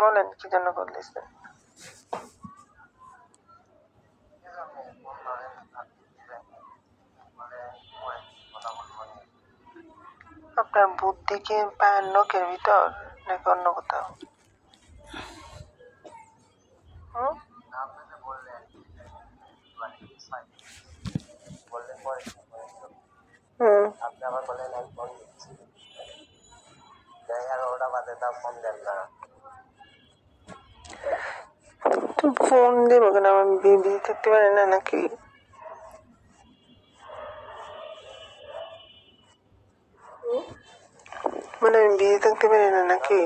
বলেন কি জন্য কল দিচ্ছেন? আপনার বুদ্ধি কি পায়ের নখের ভিতর নাকি অন্য কোথাও? আপনি আবার বলেন আমি ফোন দিচ্ছি, আর ওটা বাদে তা ফোন দেন না। ফোন দিব কেন? আমি বিজি থাকতে পারি না নাকি? মানে আমি বিজি থাকতে পারি না নাকি?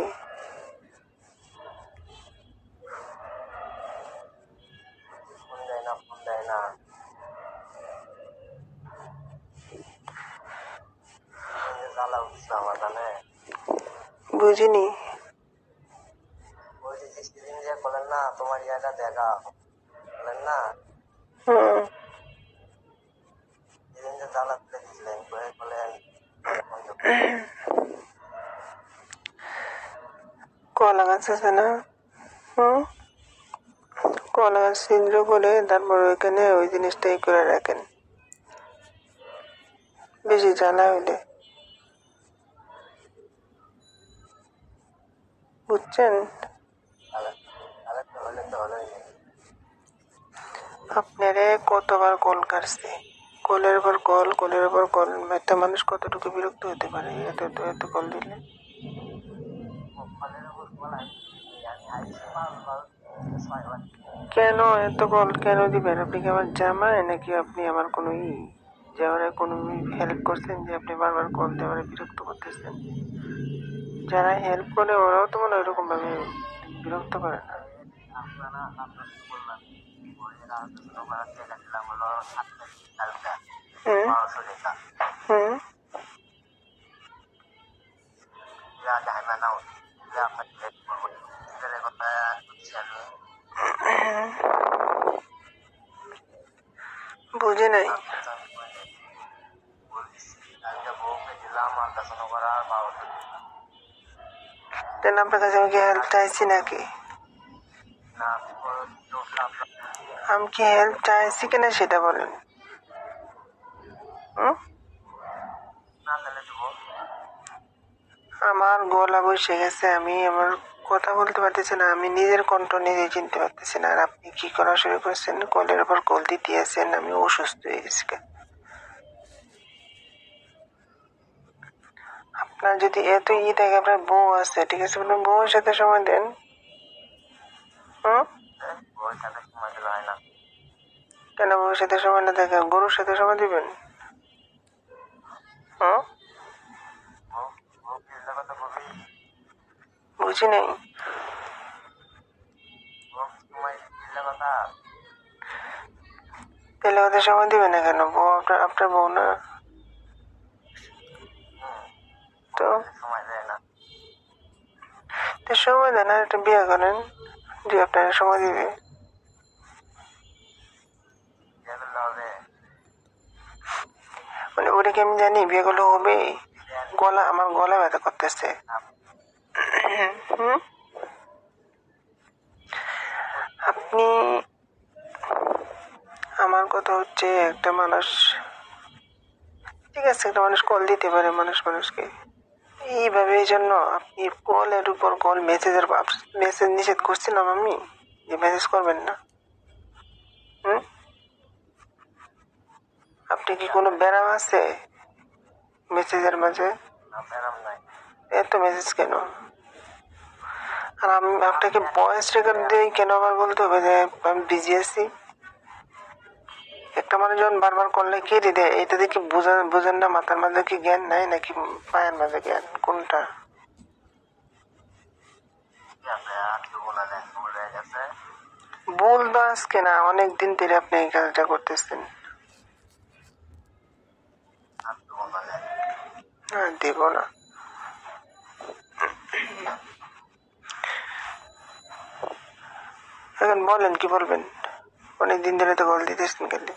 ফোন দেয় না। বুঝিনি। বলেন না তোমার ইয়াটা দেখা বলেন না। কলা গাছ আছে না? কলা গাছ ছিদ্র করে তারপর ওইখানে ওই জিনিসটাই করে রাখেন, বেশি জ্বালা হইলে। বুঝছেন? আপনারে কতবার কল কাটছে, কলের পর কল, কলের পর কল। একটা মানুষ কতটুকু বিরক্ত হতে পারে এত এত কল দিলে? কেন এত কল কেন দিবেন? আপনি কি আমার জামাই নাকি আপনি আমার কোনো যে আমার কোনো হেল্প করছেন যে আপনি বারবার কল দিয়ে আমার বিরক্ত করতেছেন? যারা হেল্প করে ওরাও তো মনে হয় এরকম ভাবে বিরক্ত করে না। বুঝে নাই। আপনার কাছে আমি কি হেল্প চাইছি নাকি? আমি কি হেল্প চাইছি কিনা সেটা বলেন। আমার গলা বসে গেছে, আমি আমার কথা বলতে পারতেছি না, আমি নিজের কণ্ঠ নিজে চিনতে পারতেছি না। আর আপনি কি করা শুরু করছেন? কলের উপর কল দিতে আছেন, আমি অসুস্থ হয়ে গেছি। আপনার যদি এত থাকে, আপনার বউ আছে, ঠিক আছে, আপনার বউয়ের সাথে সময় দেন। কেন বউয়ের সাথে সময় না থাকে গরুর সাথে সময় দিবেন? বুঝি নাই। তেলে কথা সময় দিবে না কেন? বউ আপনার বউ না তো? সময় দেন আর একটা বিয়ে করেন যে আপনার সময় দিবে। মানে ওটা কি আমি জানি বিয়ে করলে হবে? আমার গলা ব্যথা করতেছে। আপনি আমার কথা হচ্ছে, একটা মানুষ, ঠিক আছে, একটা মানুষ কল দিতে পারে মানুষকে এইভাবে। এই জন্য আপনি কলের উপর কল, মেসেজ নিষেধ করছিলাম আমি যে মেসেজ করবেন না। আপনি কি কোনো ব্যারাম আছে মেসেজের মাঝে? এত মেসেজ কেন? আর আমি আপনাকে ভয়েস রেকর্ড দিয়ে কেন আবার বলতে হবে যে আমি বিজি আছি? একটা মানুষ যখন বারবার করলে কে দিতে, এটা দেখি বুঝেন না? মাথার মাঝে কি জ্ঞান নাই নাকি পায়ের মাঝে জ্ঞান? কোনটা? ভুল তো আজকে না, অনেকদিন ধরে আপনি এই কাজটা করতেছেন। দেব না। এখন বলেন কি বলবেন? অনেকদিন ধরে তো কল দিতেছেন কেন?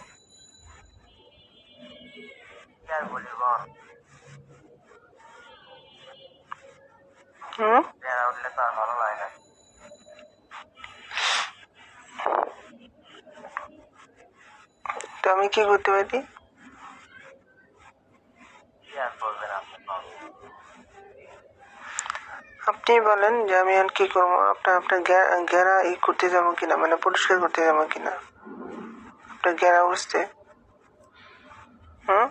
তো আমি কি করতে পারি? কি আর করবেন আপনি? আপনি বলেন যে আমি আর কি করবো। আপনার ঘেরা করতে যাবো কিনা, মানে পরিষ্কার করতে যাবো কিনা আপনার ঘেরা বুঝতে? হুম?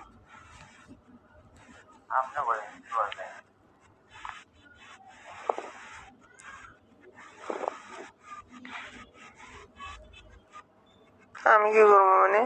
আপনি বলেন কি করবেন? আমি কি করবো মানে?